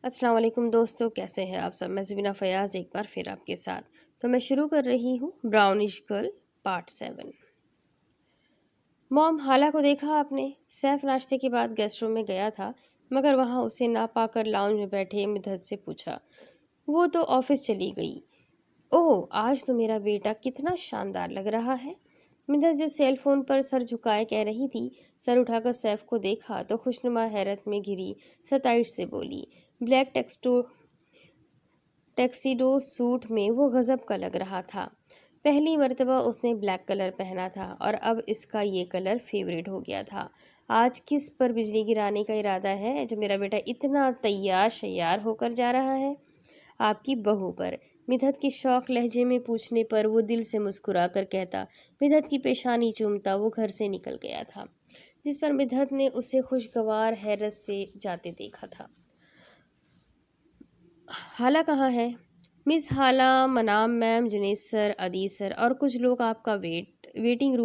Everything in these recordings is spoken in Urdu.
السلام علیکم دوستو، کیسے ہیں آپ سب؟ میں زبینہ فیاض ایک بار پھر آپ کے ساتھ. تو میں شروع کر رہی ہوں براؤنش گرل پارٹ 7. موم، حالہ کو دیکھا آپ نے؟ سیف ناشتے کے بعد گیسٹ روم میں گیا تھا، مگر وہاں اسے نہ پا کر لاؤنج میں بیٹھے مدحت سے پوچھا. وہ تو آفس چلی گئی. اوہ، آج تو میرا بیٹا کتنا شاندار لگ رہا ہے. مدحت جو سیل فون پر سر جھکائے کہہ رہی تھی، سر اٹھا کر سیف کو دیکھا تو خوشنما حیرت میں گھری ستائش سے بولی. بلیک ٹیکسیڈو سوٹ میں وہ غضب کا لگ رہا تھا. پہلی مرتبہ اس نے بلیک کلر پہنا تھا اور اب اس کا یہ کلر فیوریٹ ہو گیا تھا. آج کس پر بجلی گرانے کا ارادہ ہے جو میرا بیٹا اتنا تیار شیار ہو کر جا رہا ہے؟ آپ کی بہو پر. مدحت کے شوق لہجے میں پوچھنے پر وہ دل سے مسکرا کر کہتا. مدحت کی پیشانی چومتا وہ گھر سے نکل گیا تھا، جس پر مدحت نے اسے خوشگوار حیرت سے جاتے دیکھا تھا. حالہ کہاں ہے؟ مس حالہ، منام میم، جنید سر، عدی سر اور کچھ لوگ آپ کا میٹنگ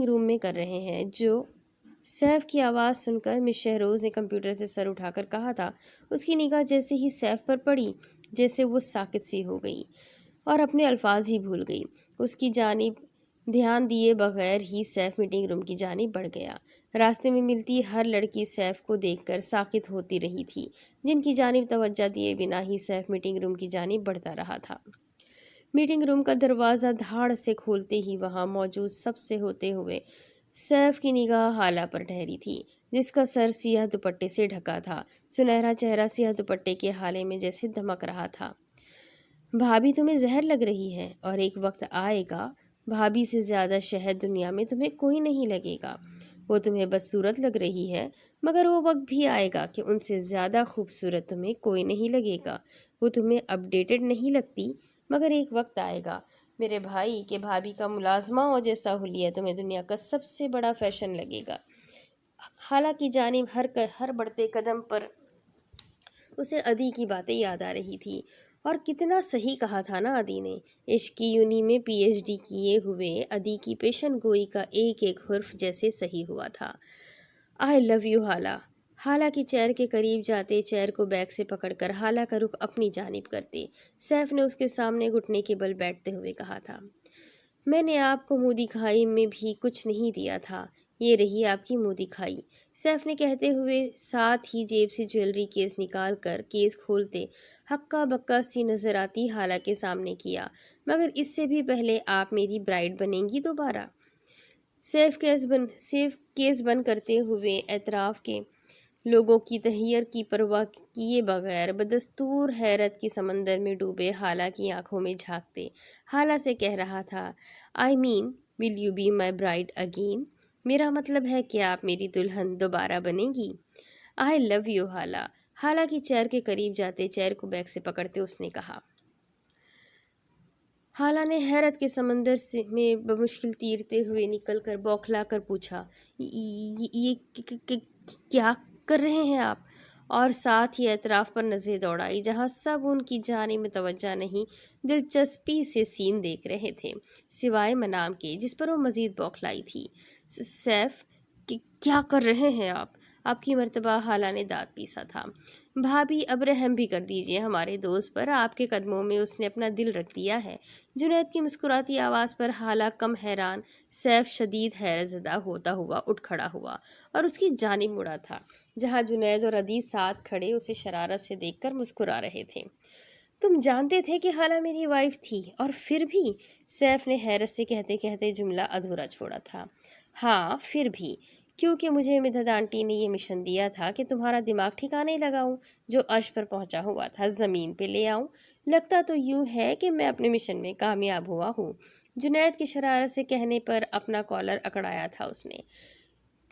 روم میں کر رہے ہیں. جو سیف کی آواز سن کر مس شہروز نے کمپیوٹر سے سر اٹھا کر کہا تھا. اس کی نگاہ جیسے ہی سیف پر پڑی، جیسے وہ ساکت سی ہو گئی اور اپنے الفاظ ہی بھول گئی. اس کی جانب دھیان دیے بغیر ہی سیف میٹنگ روم کی جانب بڑھ گیا. راستے میں ملتی ہر لڑکی سیف کو دیکھ کر ساکت ہوتی رہی تھی، جن کی جانب توجہ دیے بنا ہی سیف میٹنگ روم کی جانب بڑھتا رہا تھا. میٹنگ روم کا دروازہ دھاڑ سے کھولتے ہی وہاں موجود سب سے ہوتے ہوئے سیف کی نگاہ حالہ پر ٹھہری تھی، جس کا سر سیاہ دوپٹے سے ڈھکا تھا. سنہرا چہرہ سیاہ دوپٹے کے ہالے میں جیسے دمک رہا تھا. بھابھی، تمہیں زہر لگ رہی ہے، اور ایک وقت آئے گا بھابھی سے زیادہ شہد دنیا میں تمہیں کوئی نہیں لگے گا. وہ تمہیں بدصورت لگ رہی ہے، مگر وہ وقت بھی آئے گا کہ ان سے زیادہ خوبصورت تمہیں کوئی نہیں لگے گا. وہ تمہیں اپ ڈیٹڈ نہیں لگتی، مگر ایک وقت آئے گا میرے بھائی کہ بھابھی کا ملازمہ اور جیسا حلیہ تمہیں دنیا کا سب سے بڑا فیشن لگے گا. حالہ کی جانب ہر بڑھتے قدم پر اسے عدی کی باتیں یاد آ رہی تھی. اور کتنا صحیح کہا تھا نا عدی نے. عشق کی یونی میں پی ایچ ڈی کیے ہوئے عدی کی پیشن گوئی کا ایک ایک حرف جیسے صحیح ہوا تھا. آئی لو یو حالہ. حالہ کی چیئر کے قریب جاتے چیئر کو بیک سے پکڑ کر حالہ کا رخ اپنی جانب کرتے سیف نے اس کے سامنے گھٹنے کے بل بیٹھتے ہوئے کہا تھا. میں نے آپ کو منہ دکھائی میں بھی کچھ نہیں دیا تھا، یہ رہی آپ کی منہ دکھائی. سیف نے کہتے ہوئے ساتھ ہی جیب سے جویلری کیس نکال کر کیس کھولتے ہکا بکا سی نظر آتی حالہ کے سامنے کیا. مگر اس سے بھی پہلے آپ میری برائڈ بنیں گی دوبارہ؟ سیف کیس بند کرتے ہوئے اطراف کے لوگوں کی تحیر کی پرواہ کیے بغیر بدستور حیرت کی سمندر میں ڈوبے حالہ کی آنکھوں میں جھانکتے حالہ سے کہہ رہا تھا. I mean, will you be my bride again? میرا مطلب ہے کہ آپ میری دلہن دوبارہ بنیں گی. آئی لو یو حالہ. حالہ کی چیئر کے قریب جاتے چیئر کو بیک سے پکڑتے اس نے کہا. حالہ نے حیرت کے سمندر میں بمشکل تیرتے ہوئے نکل کر بوکھلا کر پوچھا. یہ کیا کر رہے ہیں آپ؟ اور ساتھ ہی اطراف پر نظریں دوڑائی جہاں سب ان کی جانب متوجہ نہیں دلچسپی سے سین دیکھ رہے تھے، سوائے منام کے جس پر وہ مزید بوکھلائی تھی. سیف، کیا کر رہے ہیں آپ کی مرتبہ حالہ نے دانت پیسا تھا. بھابھی، اب رحم بھی کر دیجیے ہمارے دوست پر، آپ کے قدموں میں اس نے اپنا دل رکھ دیا ہے. جنید کی مسکراتی آواز پر حالہ کم حیران، سیف شدید حیرت زدہ ہوتا ہوا اٹھ کھڑا ہوا اور اس کی جانب مڑا تھا جہاں جنید اور عدی ساتھ کھڑے اسے شرارت سے دیکھ کر مسکرا رہے تھے. تم جانتے تھے کہ حالہ میری وائف تھی، اور پھر بھی؟ سیف نے حیرت سے کہتے کہتے جملہ ادھورا چھوڑا تھا. ہاں، پھر بھی، کیونکہ مجھے مدحت آنٹی نے یہ مشن دیا تھا کہ تمہارا دماغ ٹھکانے لگاؤں، جو عرش پر پہنچا ہوا تھا زمین پہ لے آؤں. لگتا تو یوں ہے کہ میں اپنے مشن میں کامیاب ہوا ہوں. جنید کی شرارت سے کہنے پر اپنا کالر اکڑایا تھا اس نے.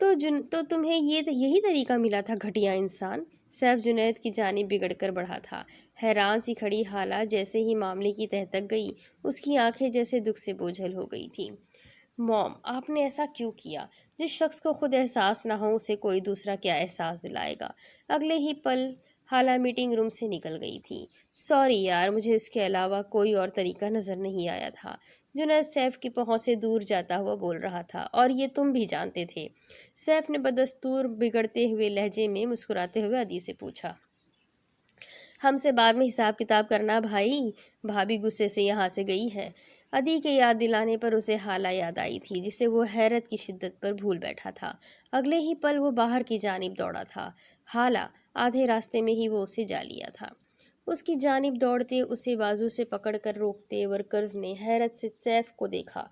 تو تمہیں یہی طریقہ ملا تھا گھٹیا انسان؟ سیف جنید کی جانب بگڑ کر بڑھا تھا. حیران سی کھڑی حالہ جیسے ہی معاملے کی تہہ تک گئی اس کی آنکھیں جیسے دکھ سے بوجھل ہو گئی تھیں. موم، آپ نے ایسا کیوں کیا؟ جس شخص کو خود احساس نہ ہو اسے کوئی دوسرا کیا احساس دلائے گا؟ اگلے ہی پل حالہ میٹنگ روم سے نکل گئی تھی. سوری یار، مجھے اس کے علاوہ کوئی اور طریقہ نظر نہیں آیا تھا. جنید سیف کی پہنچ سے دور جاتا ہوا بول رہا تھا. اور یہ تم بھی جانتے تھے؟ سیف نے بدستور بگڑتے ہوئے لہجے میں مسکراتے ہوئے عدی سے پوچھا. ہم سے بعد میں حساب کتاب کرنا بھائی، بھابھی غصے سے یہاں سے گئی ہے۔ ادی کے یاد دلانے پر اسے حالہ یاد آئی تھی جسے وہ حیرت کی شدت پر بھول بیٹھا تھا۔ اگلے ہی پل وہ باہر کی جانب دوڑا تھا۔ حالہ آدھے راستے میں ہی وہ اسے جا لیا تھا۔ اس کی جانب دوڑتے اسے بازو سے پکڑ کر روکتے ورکرز نے حیرت سے سیف کو دیکھا۔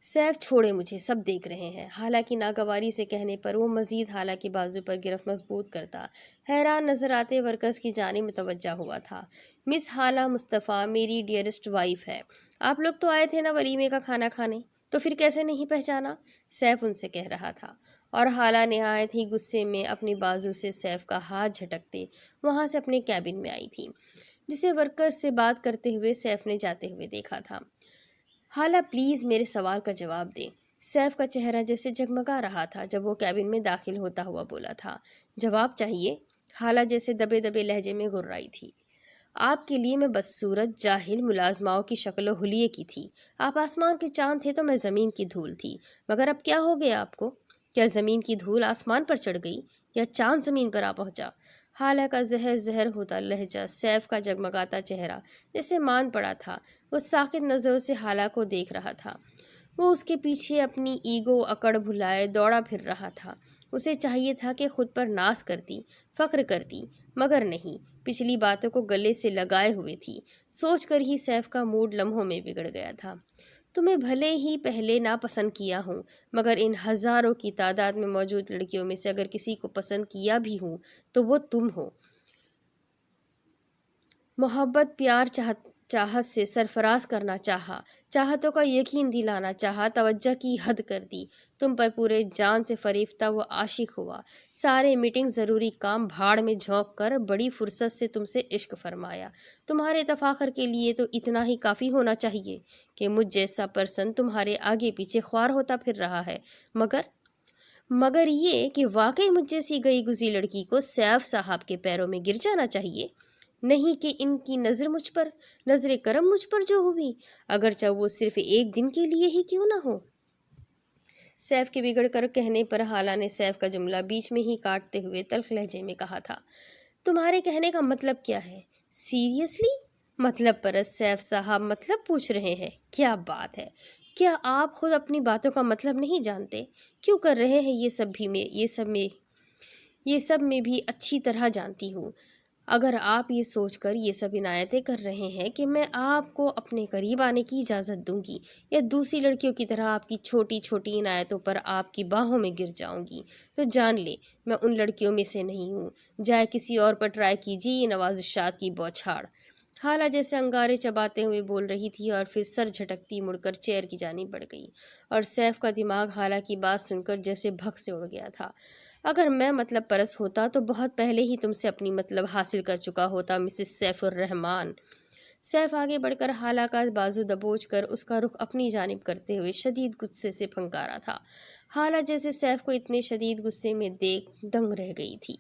سیف چھوڑے، مجھے سب دیکھ رہے ہیں، حالہ کی ناگواری سے کہنے پر وہ مزید حالہ کے بازو پر گرفت مضبوط کرتا حیران نظر آتے ورکرز کی جانب متوجہ ہوا تھا۔ مس حالہ مصطفیٰ میری ڈیئرسٹ وائف ہے۔ آپ لوگ تو آئے تھے نا ولیمے کا کھانا کھانے، تو پھر کیسے نہیں پہچانا؟ سیف ان سے کہہ رہا تھا، اور حالہ نہایت ہی غصے میں اپنے بازو سے سیف کا ہاتھ جھٹکتے وہاں سے اپنے کیبن میں آئی تھی، جسے ورکرز سے بات کرتے ہوئے سیف نے جاتے ہوئے دیکھا تھا۔ حالہ پلیز میرے سوال کا جواب دیں۔ سیف کا چہرہ جیسے جگمگا رہا تھا جب وہ کیبن میں داخل ہوتا ہوا بولا تھا۔ جواب چاہیے؟ حالہ جیسے دبے دبے لہجے میں گررائی تھی۔ آپ کے لیے میں بدصورت جاہل ملازماؤں کی شکل و حلیے کی تھی۔ آپ آسمان کے چاند تھے تو میں زمین کی دھول تھی، مگر اب کیا ہو گیا آپ کو؟ کیا زمین کی دھول آسمان پر چڑھ گئی یا چاند زمین پر آ پہنچا؟ حالہ کا زہر زہر ہوتا لہجہ، سیف کا جگمگاتا چہرہ جیسے مان پڑا تھا۔ وہ ساکت نظروں سے حالہ کو دیکھ رہا تھا۔ وہ اس کے پیچھے اپنی ایگو اکڑ بھلائے دوڑا پھر رہا تھا۔ اسے چاہیے تھا کہ خود پر ناز کرتی، فخر کرتی، مگر نہیں، پچھلی باتوں کو گلے سے لگائے ہوئے تھی۔ سوچ کر ہی سیف کا موڈ لمحوں میں بگڑ گیا تھا۔ تمہیں بھلے ہی پہلے ناپسند کیا ہوں، مگر ان ہزاروں کی تعداد میں موجود لڑکیوں میں سے اگر کسی کو پسند کیا بھی ہوں تو وہ تم ہو۔ محبت، پیار، چاہت سے سرفراز کرنا چاہا، چاہتوں کا یقین دلانا چاہا، توجہ کی حد کر دی، تم پر پورے جان سے فریفتہ وہ عاشق ہوا، سارے میٹنگ ضروری کام بھاڑ میں جھونک کر بڑی فرصت سے تم سے عشق فرمایا۔ تمہارے تفاخر کے لیے تو اتنا ہی کافی ہونا چاہیے کہ مجھ جیسا پرسن تمہارے آگے پیچھے خوار ہوتا پھر رہا ہے، مگر یہ کہ واقعی مجھ جیسی گئی گزری لڑکی کو سیف صاحب کے پیروں میں گر جانا چاہیے، نہیں کہ ان کی نظر مجھ پر، نظر کرم مجھ پر جو ہوئی، اگرچہ وہ صرف ایک دن کے لیے ہی کیوں نہ ہو۔ سیف کے بگڑ کر کہنے پر حالہ نے سیف کا جملہ بیچ میں ہی کاٹتے ہوئے تلخ لہجے میں کہا تھا، تمہارے کہنے کا مطلب کیا ہے؟ سیریسلی؟ مطلب پرست سیف صاحب مطلب پوچھ رہے ہیں؟ کیا بات ہے! کیا آپ خود اپنی باتوں کا مطلب نہیں جانتے؟ کیوں کر رہے ہیں یہ سب میں بھی اچھی طرح جانتی ہوں۔ اگر آپ یہ سوچ کر یہ سب عنایتیں کر رہے ہیں کہ میں آپ کو اپنے قریب آنے کی اجازت دوں گی یا دوسری لڑکیوں کی طرح آپ کی چھوٹی چھوٹی عنایتوں پر آپ کی باہوں میں گر جاؤں گی، تو جان لے میں ان لڑکیوں میں سے نہیں ہوں۔ جائے کسی اور پر ٹرائی کیجیے یہ نوازشات کی بوچھاڑ۔ حالہ جیسے انگارے چباتے ہوئے بول رہی تھی اور پھر سر جھٹکتی مڑ کر چیئر کی جانب بڑھ گئی، اور سیف کا دماغ حالہ کی بات سن کر جیسے بھگ سے اڑ گیا تھا۔ اگر میں مطلب پرست ہوتا تو بہت پہلے ہی تم سے اپنی مطلب حاصل کر چکا ہوتا مسز سیف الرحمن۔ سیف آگے بڑھ کر حالہ کا بازو دبوچ کر اس کا رخ اپنی جانب کرتے ہوئے شدید غصے سے پھنکارا تھا۔ حالہ جیسے سیف کو اتنے شدید غصے میں دیکھ دنگ رہ گئی تھی۔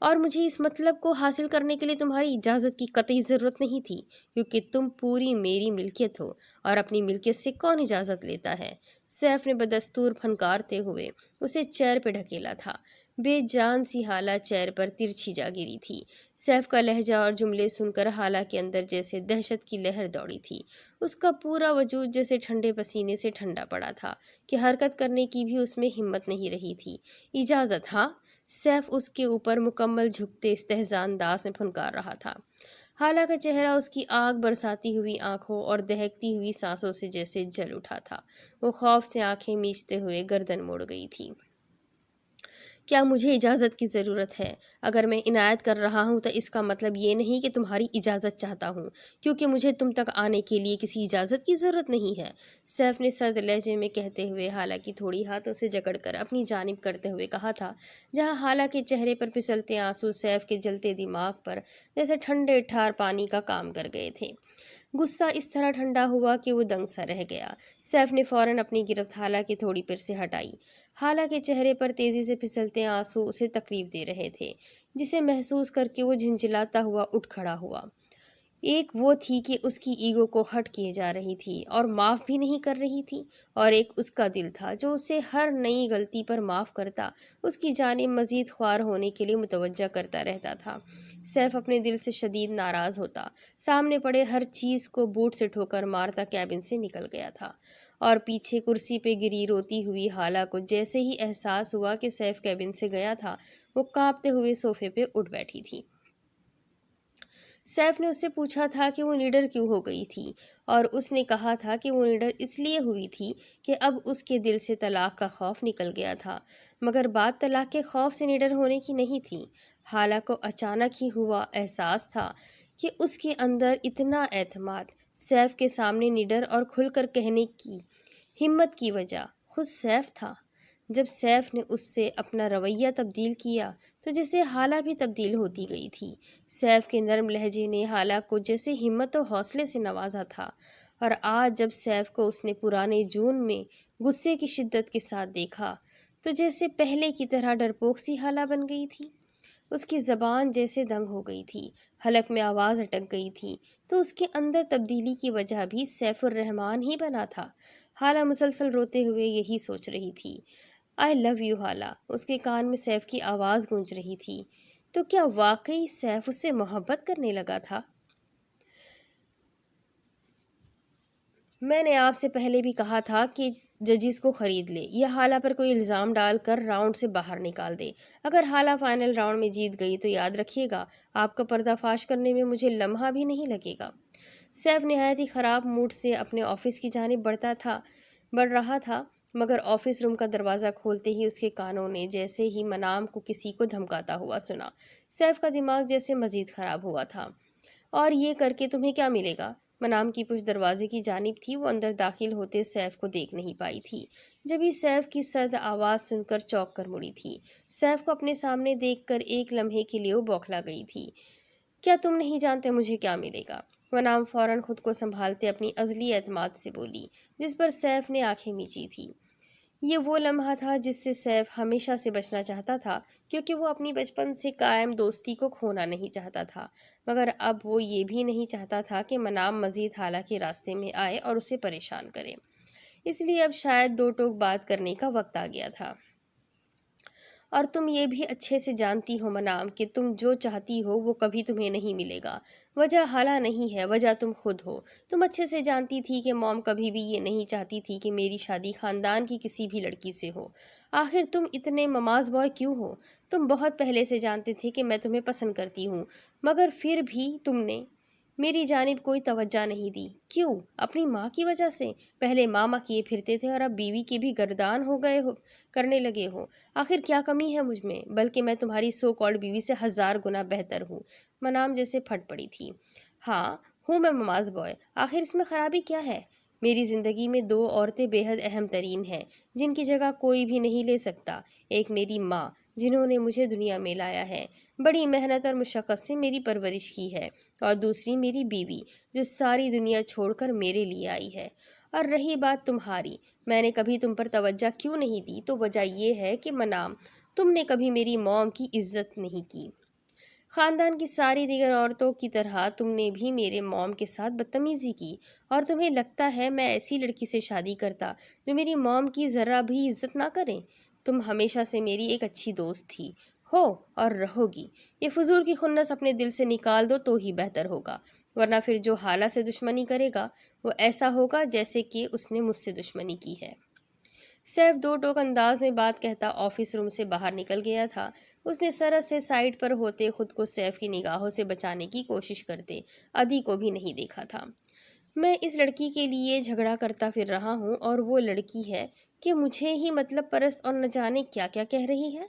اور مجھے اس مطلب کو حاصل کرنے کے لیے تمہاری اجازت کی قطعی ضرورت نہیں تھی، کیونکہ تم پوری میری ملکیت ہو، اور اپنی ملکیت سے کون اجازت لیتا ہے؟ سیف نے بدستور پھنکارتے ہوئے اسے چیئر پہ ڈھکیلا تھا۔ بے جان سی حالہ چیئر پر ترچھی جا گری تھی۔ سیف کا لہجہ اور جملے سن کر حالہ کے اندر جیسے دہشت کی لہر دوڑی تھی۔ اس کا پورا وجود جیسے ٹھنڈے پسینے سے ٹھنڈا پڑا تھا کہ حرکت کرنے کی بھی اس میں ہمت نہیں رہی تھی۔ اجازت؟ ہاں؟ سیف اس کے اوپر مکمل جھکتے استہزاء انداز میں پھنکار رہا تھا۔ حالہ کا چہرہ اس کی آگ برساتی ہوئی آنکھوں اور دہکتی ہوئی سانسوں سے جیسے جل اٹھا تھا۔ وہ خوف سے آنکھیں میچتے ہوئے گردن موڑ گئی تھی۔ کیا مجھے اجازت کی ضرورت ہے؟ اگر میں عنایت کر رہا ہوں تو اس کا مطلب یہ نہیں کہ تمہاری اجازت چاہتا ہوں، کیونکہ مجھے تم تک آنے کے لیے کسی اجازت کی ضرورت نہیں ہے، سیف نے سرد لہجے میں کہتے ہوئے حالہ کی تھوڑی ہاتھوں سے جکڑ کر اپنی جانب کرتے ہوئے کہا تھا، جہاں حالہ کے چہرے پر پھسلتے آنسو سیف کے جلتے دماغ پر جیسے ٹھنڈے ٹھار پانی کا کام کر گئے تھے۔ غصہ اس طرح ٹھنڈا ہوا کہ وہ دنگ سا رہ گیا۔ سیف نے فوراً اپنی گرفت حالہ کی تھوڑی پھر سے ہٹائی۔ حالہ کے چہرے پر تیزی سے پھسلتے آنسو اسے تکلیف دے رہے تھے، جسے محسوس کر کے وہ جھنجھلاتا ہوا اٹھ کھڑا ہوا۔ ایک وہ تھی کہ اس کی ایگو کو ہٹ کیے جا رہی تھی اور معاف بھی نہیں کر رہی تھی، اور ایک اس کا دل تھا جو اسے ہر نئی غلطی پر معاف کرتا، اس کی جانب مزید خوار ہونے کے لیے متوجہ کرتا رہتا تھا۔ سیف اپنے دل سے شدید ناراض ہوتا، سامنے پڑے ہر چیز کو بوٹ سے ٹھوکر مارتا کیبن سے نکل گیا تھا، اور پیچھے کرسی پہ گری روتی ہوئی حالہ کو جیسے ہی احساس ہوا کہ سیف کیبن سے گیا تھا، وہ کانپتے ہوئے صوفے پہ اٹھ بیٹھی تھی۔ سیف نے اس سے پوچھا تھا کہ وہ نڈر کیوں ہو گئی تھی، اور اس نے کہا تھا کہ وہ نڈر اس لیے ہوئی تھی کہ اب اس کے دل سے طلاق کا خوف نکل گیا تھا، مگر بات طلاق کے خوف سے نڈر ہونے کی نہیں تھی۔ حالہ کو اچانک ہی ہوا احساس تھا کہ اس کے اندر اتنا اعتماد، سیف کے سامنے نڈر اور کھل کر کہنے کی ہمت کی وجہ خود سیف تھا۔ جب سیف نے اس سے اپنا رویہ تبدیل کیا تو جیسے حالہ بھی تبدیل ہوتی گئی تھی۔ سیف کے نرم لہجے نے حالہ کو جیسے ہمت و حوصلے سے نوازا تھا، اور آج جب سیف کو اس نے پرانے جون میں غصے کی شدت کے ساتھ دیکھا تو جیسے پہلے کی طرح ڈرپوک سی حالہ بن گئی تھی۔ اس کی زبان جیسے دنگ ہو گئی تھی، حلق میں آواز اٹک گئی تھی، تو اس کے اندر تبدیلی کی وجہ بھی سیف الرحمن ہی بنا تھا۔ حالہ مسلسل روتے ہوئے یہی سوچ رہی تھی، آئی لو یو حالہ۔ اس کے کان میں سیف کی آواز گونج رہی تھی۔ تو کیا واقعی سیف اس سے محبت کرنے لگا تھا؟ میں نے آپ سے پہلے بھی کہا تھا کہ ججز کو خرید لے یا حالہ پر کوئی الزام ڈال کر راؤنڈ سے باہر نکال دے۔ اگر حالہ فائنل راؤنڈ میں جیت گئی تو یاد رکھیے گا، آپ کا پردہ فاش کرنے میں مجھے لمحہ بھی نہیں لگے گا۔ سیف نہایت ہی خراب موڈ سے اپنے آفس کی جانب بڑھ رہا تھا، مگر آفس روم کا دروازہ کھولتے ہی اس کے کانوں نے جیسے ہی منام کو کسی کو دھمکاتا ہوا سنا۔ سیف کا دماغ جیسے مزید خراب ہوا تھا۔ اور یہ کر کے تمہیں کیا ملے گا؟ منام کی پشت دروازے کی جانب تھی، وہ اندر داخل ہوتے سیف کو دیکھ نہیں پائی تھی، جبھی سیف کی سرد آواز سن کر چونک کر مڑی تھی۔ سیف کو اپنے سامنے دیکھ کر ایک لمحے کے لیے وہ بوکھلا گئی تھی۔ کیا تم نہیں جانتے مجھے کیا ملے گا؟ منام فوراً خود کو سنبھالتے اپنی ازلی اعتماد سے بولی، جس پر سیف نے آنکھیں میچی تھی۔ یہ وہ لمحہ تھا جس سے سیف ہمیشہ سے بچنا چاہتا تھا، کیونکہ وہ اپنی بچپن سے قائم دوستی کو کھونا نہیں چاہتا تھا، مگر اب وہ یہ بھی نہیں چاہتا تھا کہ منام مزید حالہ کے راستے میں آئے اور اسے پریشان کرے۔ اس لیے اب شاید دو ٹوک بات کرنے کا وقت آ گیا تھا۔ اور تم یہ بھی اچھے سے جانتی ہو منام کہ تم جو چاہتی ہو وہ کبھی تمہیں نہیں ملے گا۔ وجہ حالہ نہیں ہے، وجہ تم خود ہو۔ تم اچھے سے جانتی تھی کہ موم کبھی بھی یہ نہیں چاہتی تھی کہ میری شادی خاندان کی کسی بھی لڑکی سے ہو۔ آخر تم اتنے مماز بوائے کیوں ہو؟ تم بہت پہلے سے جانتے تھے کہ میں تمہیں پسند کرتی ہوں، مگر پھر بھی تم نے میری جانب کوئی توجہ نہیں دی۔ کیوں؟ اپنی ماں کی وجہ سے؟ پہلے ماما کیے پھرتے تھے اور اب بیوی کے بھی گردان ہو گئے ہو کرنے لگے ہو۔ آخر کیا کمی ہے مجھ میں؟ بلکہ میں تمہاری سو کالڈ بیوی سے 1000 گنا بہتر ہوں۔ منام جیسے پھٹ پڑی تھی۔ ہاں ہوں میں مماز بوائے، آخر اس میں خرابی کیا ہے؟ میری زندگی میں 2 عورتیں بے حد اہم ترین ہیں جن کی جگہ کوئی بھی نہیں لے سکتا۔ ایک میری ماں جنہوں نے مجھے دنیا میں لایا ہے، بڑی محنت اور مشقت سے میری پرورش کی ہے، اور دوسری میری بیوی جو ساری دنیا چھوڑ کر میرے لیے آئی ہے۔ اور رہی بات تمہاری، میں نے کبھی تم پر توجہ کیوں نہیں دی، تو وجہ یہ ہے کہ منام تم نے کبھی میری موم کی عزت نہیں کی۔ خاندان کی ساری دیگر عورتوں کی طرح تم نے بھی میرے موم کے ساتھ بدتمیزی کی، اور تمہیں لگتا ہے میں ایسی لڑکی سے شادی کرتا جو میری موم کی ذرا بھی عزت نہ کرے؟ تم ہمیشہ سے میری ایک اچھی دوست تھی، ہو اور رہو گی۔ یہ فضول کی خنس اپنے دل سے نکال دو تو ہی بہتر ہوگا، ورنہ پھر جو حالہ سے دشمنی کرے گا وہ ایسا ہوگا جیسے کہ اس نے مجھ سے دشمنی کی ہے۔ سیف 2 ٹوک انداز میں بات کہتا آفس روم سے باہر نکل گیا تھا۔ اس نے سرحد سے سائڈ پر ہوتے خود کو سیف کی نگاہوں سے بچانے کی کوشش کرتے ادھی کو بھی نہیں دیکھا تھا۔ میں اس لڑکی کے لیے جھگڑا کرتا پھر رہا ہوں، اور وہ لڑکی ہے کہ مجھے ہی مطلب پرست اور نہ جانے کیا کیا کہہ رہی ہے۔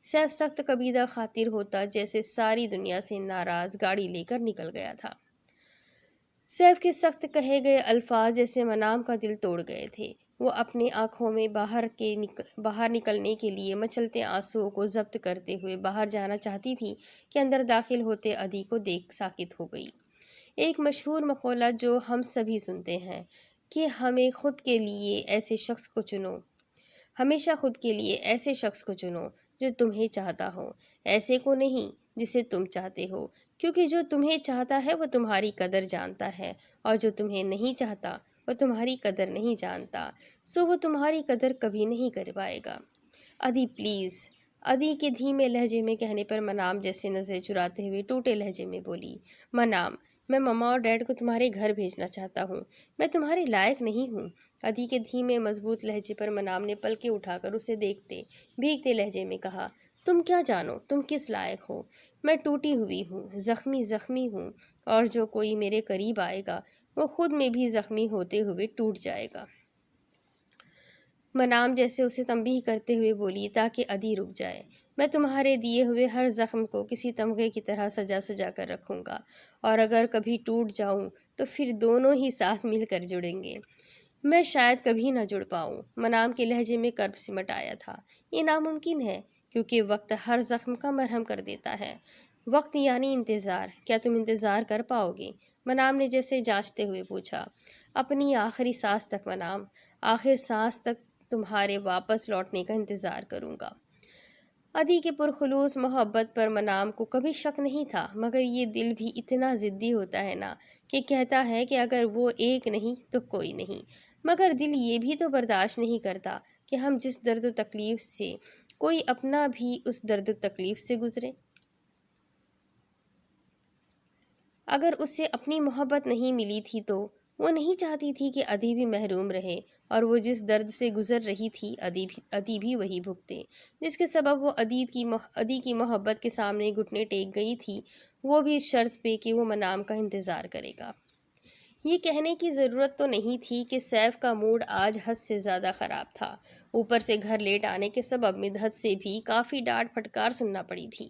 سیف سخت کبیدہ خاطر ہوتا جیسے ساری دنیا سے ناراض گاڑی لے کر نکل گیا تھا۔ سیف کے سخت کہے گئے الفاظ جیسے منام کا دل توڑ گئے تھے۔ وہ اپنی آنکھوں میں باہر نکلنے کے لیے مچلتے آنسوؤں کو ضبط کرتے ہوئے باہر جانا چاہتی تھی کہ اندر داخل ہوتے ادھی کو دیکھ ساکت ہو گئی۔ ایک مشہور مقولہ جو ہم سبھی سنتے ہیں کہ ہمیشہ خود کے لیے ایسے شخص کو چنو جو تمہیں چاہتا ہو، ایسے کو نہیں جسے تم چاہتے ہو، کیونکہ جو تمہیں چاہتا ہے وہ تمہاری قدر جانتا ہے، اور جو تمہیں نہیں چاہتا وہ تمہاری قدر نہیں جانتا، سو وہ تمہاری قدر کبھی نہیں کر پائے گا۔ ادی پلیز۔ ادی کے دھیمے لہجے میں کہنے پر منام جیسے نظریں چراتے ہوئے ٹوٹے لہجے میں بولی، منام، میں مما اور ڈیڈ کو تمہارے گھر بھیجنا چاہتا ہوں، میں تمہارے لائق نہیں ہوں۔ ادی کے دھیمے مضبوط لہجے پر منام نے پلکیں اٹھا کر اسے دیکھتے بھیگتے لہجے میں کہا، تم کیا جانو تم کس لائق ہو؟ میں ٹوٹی ہوئی ہوں، زخمی ہوں، اور جو کوئی میرے قریب آئے گا وہ خود میں بھی زخمی ہوتے ہوئے ٹوٹ جائے گا۔ منام جیسے اسے تنبیہ کرتے ہوئے بولی تاکہ ادی رک جائے، میں تمہارے دیے ہوئے ہر زخم کو کسی تمغے کی طرح سجا کر رکھوں گا، اور اگر کبھی ٹوٹ جاؤں تو پھر دونوں ہی ساتھ مل کر جڑیں گے۔ میں شاید کبھی نہ جڑ پاؤں۔ منام کے لہجے میں کرب سمٹ آیا تھا۔ یہ ناممکن ہے، کیونکہ وقت ہر زخم کا مرہم کر دیتا ہے۔ وقت یعنی انتظار، کیا تم انتظار کر پاؤ گے؟ منام نے جیسے جانچتے ہوئے پوچھا۔ اپنی آخری سانس تک منام، آخر سانس تک تمہارے واپس لوٹنے کا انتظار کروں گا۔ ادی کے پرخلوص محبت پر منام کو کبھی شک نہیں تھا، مگر یہ دل بھی اتنا ضدی ہوتا ہے نا کہ کہتا ہے کہ اگر وہ ایک نہیں تو کوئی نہیں، مگر دل یہ بھی تو برداشت نہیں کرتا کہ ہم جس درد و تکلیف سے کوئی اپنا بھی اس درد و تکلیف سے گزرے۔ اگر اسے اپنی محبت نہیں ملی تھی تو وہ نہیں چاہتی تھی کہ ادی بھی محروم رہے، اور وہ جس درد سے گزر رہی تھی ادی بھی وہی بھگتے، جس کے سبب وہ ادی کی محبت کے سامنے گھٹنے ٹیک گئی تھی، وہ بھی اس شرط پہ کہ وہ منام کا انتظار کرے گا۔ یہ کہنے کی ضرورت تو نہیں تھی کہ سیف کا موڈ آج حد سے زیادہ خراب تھا، اوپر سے گھر لیٹ آنے کے سبب مدحت سے بھی کافی ڈانٹ پھٹکار سننا پڑی تھی۔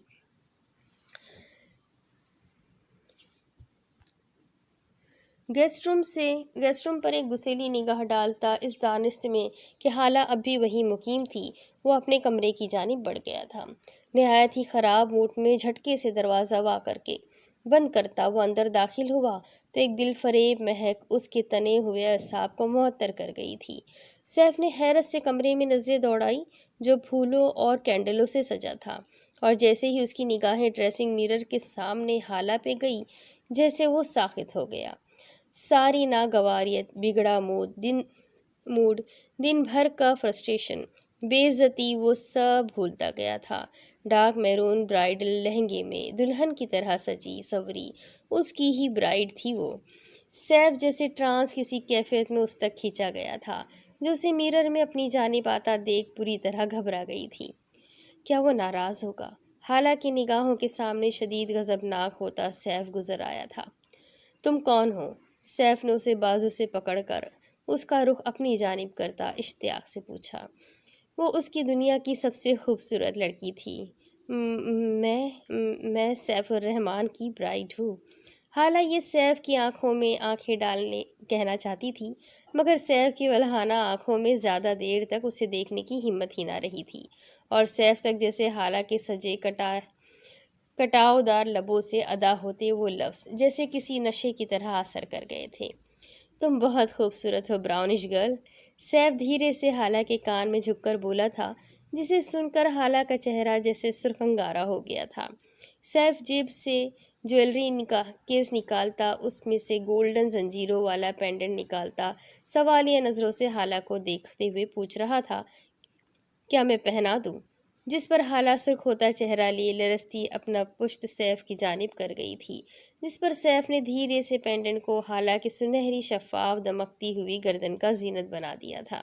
گیسٹ روم پر ایک گسیلی نگاہ ڈالتا اس دانست میں کہ حالہ اب بھی وہی مقیم تھی، وہ اپنے کمرے کی جانب بڑھ گیا تھا۔ نہایت ہی خراب موڈ میں جھٹکے سے دروازہ وا کر کے بند کرتا وہ اندر داخل ہوا تو ایک دل فریب مہک اس کے تنے ہوئے اعصاب کو معطر کر گئی تھی۔ سیف نے حیرت سے کمرے میں نظریں دوڑائی جو پھولوں اور کینڈلوں سے سجا تھا، اور جیسے ہی اس کی نگاہیں ڈریسنگ میرر کے سامنے حالہ پہ گئی، جیسے وہ ساخط ہو گیا۔ ساری ناگواریت، بگڑا موڈ، دن بھر کا فرسٹریشن، بے عزتی، وہ سب بھولتا گیا تھا۔ ڈارک میرون برائڈل لہنگے میں دلہن کی طرح سجی سوری اس کی ہی برائڈ تھی وہ۔ سیف جیسے ٹرانس کسی کیفیت میں اس تک کھینچا گیا تھا، جو اسے میرر میں اپنی جانب آتا دیکھ بری طرح گھبرا گئی تھی۔ کیا وہ ناراض ہوگا؟ حالانکہ نگاہوں کے سامنے شدید غضبناک ہوتا سیف گزر آیا تھا۔ تم کون ہو؟ سیف نے اسے بازو سے پکڑ کر اس کا رخ اپنی جانب کرتا اشتیاق سے پوچھا۔ وہ اس کی دنیا کی سب سے خوبصورت لڑکی تھی۔ میں سیف الرحمن کی برائڈ ہوں۔ حالہ یہ سیف کی آنکھوں میں آنکھیں ڈالنے کہنا چاہتی تھی، مگر سیف کی ولہانہ آنکھوں میں زیادہ دیر تک اسے دیکھنے کی ہمت ہی نہ رہی تھی، اور سیف تک جیسے حالہ کے سجے کٹاؤ دار لبوں سے ادا ہوتے وہ لفظ جیسے کسی نشے کی طرح اثر کر گئے تھے۔ تم بہت خوبصورت ہو براؤنش گرل، سیف دھیرے سے حالہ کے کان میں جھک کر بولا تھا، جسے سن کر حالہ کا چہرہ جیسے سرخ انگارہ ہو گیا تھا۔ سیف جیب سے جویلری کیس نکالتا، اس میں سے گولڈن زنجیروں والا پینڈنٹ نکالتا سوالیہ نظروں سے حالہ کو دیکھتے ہوئے پوچھ رہا تھا، کیا میں پہنا دوں؟ جس پر حالہ سرخ ہوتا چہرہ لیے لرزتی اپنا پشت سیف کی جانب کر گئی تھی، جس پر سیف نے دھیرے سے پینڈنٹ کو حالہ کی سنہری شفاف دمکتی ہوئی گردن کا زینت بنا دیا تھا۔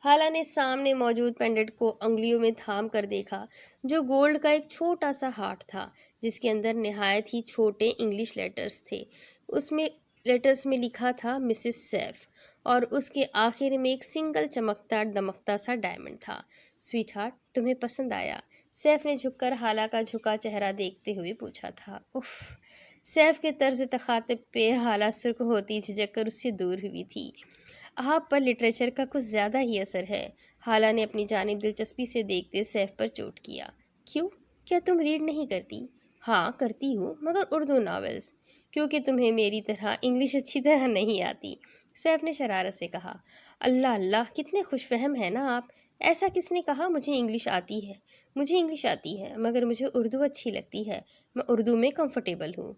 حالہ نے سامنے موجود پینڈنٹ کو انگلیوں میں تھام کر دیکھا، جو گولڈ کا ایک چھوٹا سا ہارٹ تھا، جس کے اندر نہایت ہی چھوٹے انگلش لیٹرز تھے۔ اس میں لیٹرز میں لکھا تھا مسز سیف، اور اس کے آخر میں ایک سنگل چمکتا دمکتا سا ڈائمنڈ تھا۔ سویٹ ہارٹ، تمہیں پسند آیا؟ سیف نے جھک کر حالہ کا جھکا چہرہ دیکھتے ہوئے پوچھا تھا۔ اف! سیف کے طرز تخاطب پہ حالہ سرخ ہوتی جھجک کر اس سے دور ہوئی تھی۔ آپ پر لٹریچر کا کچھ زیادہ ہی اثر ہے، حالہ نے اپنی جانب دلچسپی سے دیکھتے سیف پر چوٹ کیا۔ کیوں؟ کیا تم ریڈ نہیں کرتی؟ ہاں کرتی ہوں، مگر اردو ناولز، کیونکہ تمہیں میری طرح انگلش اچھی طرح نہیں آتی۔ سیف نے شرارت سے کہا۔ اللہ اللہ، کتنے خوش فہم ہیں نا آپ۔ ایسا کس نے کہا؟ مجھے انگلش آتی ہے مگر مجھے اردو اچھی لگتی ہے، میں اردو میں کمفرٹیبل ہوں۔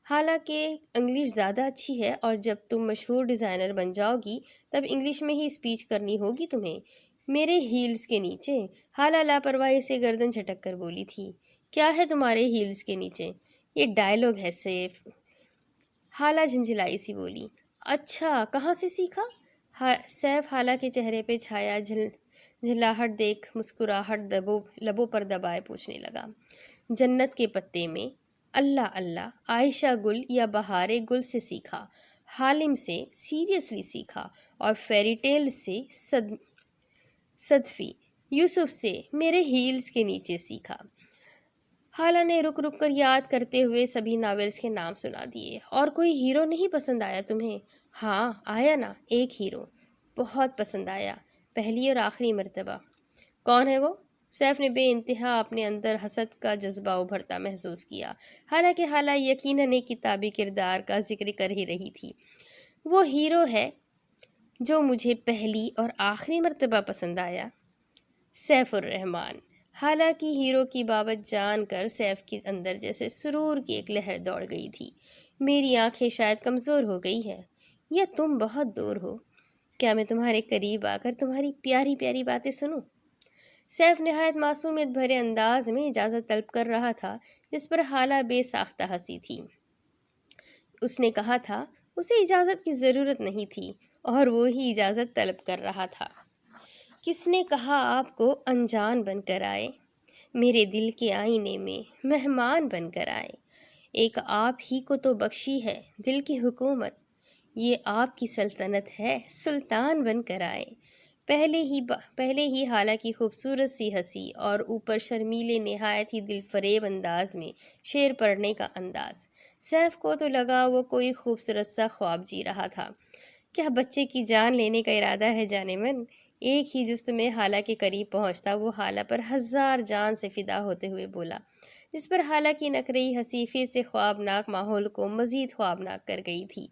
حالانکہ انگلش زیادہ اچھی ہے، اور جب تم مشہور ڈیزائنر بن جاؤ گی تب انگلش میں ہی اسپیچ کرنی ہوگی تمہیں۔ میرے ہیلز کے نیچے؟ حالہ لاپرواہی سے گردن جھٹک کر بولی تھی۔ کیا ہے تمہارے ہیلز کے نیچے؟ یہ ڈائیلاگ ہے سیف۔ حالہ جھنجھلائی سی بولی۔ اچھا، کہاں سے سیکھا؟ سیف حالہ کے چہرے پہ چھایا جھلاہٹ دیکھ مسکراہٹ لبوں پر دبائے پوچھنے لگا۔ جنت کے پتے میں۔ اللہ اللہ، عائشہ گل یا بہارے گل سے سیکھا، حالم سے سیریسلی سیکھا، اور فیری ٹیل سے صدفی یوسف سے میرے ہیلز کے نیچے سیکھا۔ حالہ نے رک رک کر یاد کرتے ہوئے سبھی ناولز کے نام سنا دیے۔ اور کوئی ہیرو نہیں پسند آیا تمہیں؟ ہاں آیا نا، ایک ہیرو بہت پسند آیا، پہلی اور آخری مرتبہ۔ کون ہے وہ؟ سیف نے بے انتہا اپنے اندر حسد کا جذبہ ابھرتا محسوس کیا، حالانکہ حالہ یقیناً ایک کتابی کردار کا ذکر کر ہی رہی تھی۔ وہ ہیرو ہے جو مجھے پہلی اور آخری مرتبہ پسند آیا، سیف الرحمن۔ حالانکہ ہیرو کی بابت جان کر سیف کے اندر جیسے سرور کی ایک لہر دوڑ گئی تھی۔ میری آنکھیں شاید کمزور ہو گئی ہے، یا تم بہت دور ہو؟ کیا میں تمہارے قریب آ کر تمہاری پیاری پیاری باتیں سنوں؟ سیف نہایت معصومیت بھرے انداز میں اجازت طلب کر رہا تھا، جس پر حالہ بے ساختہ ہنسی تھی۔ اس نے کہا تھا اسے اجازت کی ضرورت نہیں تھی، اور وہ ہی اجازت طلب کر رہا تھا۔ کس نے کہا آپ کو انجان بن کر آئے؟ میرے دل کے آئینے میں مہمان بن کر آئے۔ ایک آپ ہی کو تو بخشی ہے دل کی حکومت، یہ آپ کی سلطنت ہے، سلطان بن کر آئے۔ پہلے ہی حالہ کی خوبصورت سی ہنسی، اور اوپر شرمیلے نہایت ہی دل فریب انداز میں شعر پڑھنے کا انداز۔ سیف کو تو لگا وہ کوئی خوبصورت سا خواب جی رہا تھا۔ کیا بچے کی جان لینے کا ارادہ ہے جانے من؟ ایک ہی جست میں حالہ کے قریب پہنچتا وہ حالہ پر ہزار جان سے فدا ہوتے ہوئے بولا، جس پر حالہ کی نکرئی ہنسی پھر سے خوابناک ماحول کو مزید خوابناک کر گئی تھی۔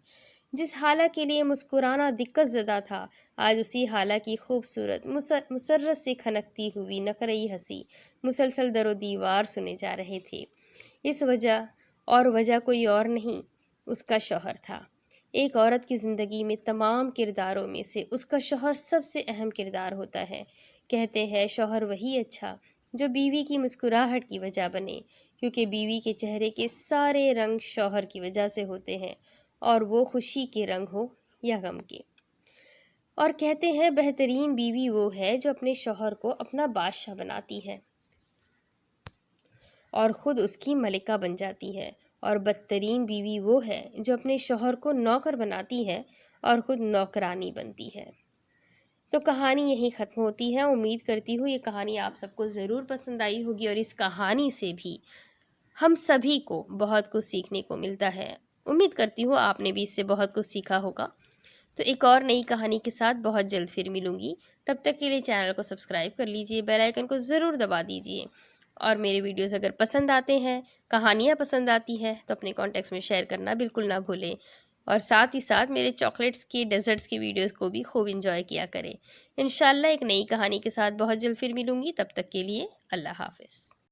جس حالہ کے لیے مسکرانا دقت زدہ تھا، آج اسی حالہ کی خوبصورت مسرت سے کھنکتی ہوئی نکرئی ہنسی مسلسل در و دیوار سنے جا رہے تھے۔ اس وجہ کوئی اور نہیں، اس کا شوہر تھا۔ ایک عورت کی زندگی میں تمام کرداروں میں سے اس کا شوہر سب سے اہم کردار ہوتا ہے۔ کہتے ہیں شوہر وہی اچھا جو بیوی کی مسکراہٹ کی وجہ بنے، کیونکہ بیوی کے چہرے کے سارے رنگ شوہر کی وجہ سے ہوتے ہیں، اور وہ خوشی کے رنگ ہو یا غم کے۔ اور کہتے ہیں بہترین بیوی وہ ہے جو اپنے شوہر کو اپنا بادشاہ بناتی ہے اور خود اس کی ملکہ بن جاتی ہے، اور بدترین بیوی وہ ہے جو اپنے شوہر کو نوکر بناتی ہے اور خود نوکرانی بنتی ہے۔ تو کہانی یہیں ختم ہوتی ہے۔ امید کرتی ہوں یہ کہانی آپ سب کو ضرور پسند آئی ہوگی، اور اس کہانی سے بھی ہم سبھی کو بہت کچھ سیکھنے کو ملتا ہے۔ امید کرتی ہوں آپ نے بھی اس سے بہت کچھ سیکھا ہوگا۔ تو ایک اور نئی کہانی کے ساتھ بہت جلد پھر ملوں گی، تب تک کے لیے چینل کو سبسکرائب کر لیجئے، بیل آئیکن کو ضرور دبا دیجئے، اور میرے ویڈیوز اگر پسند آتے ہیں، کہانیاں پسند آتی ہیں، تو اپنے کانٹیکٹس میں شیئر کرنا بالکل نہ بھولیں، اور ساتھ ہی ساتھ میرے چاکلیٹس کے ڈیزرٹس کی ویڈیوز کو بھی خوب انجوائے کیا کریں۔ انشاءاللہ ایک نئی کہانی کے ساتھ بہت جلد پھر ملوں گی، تب تک کے لیے اللہ حافظ۔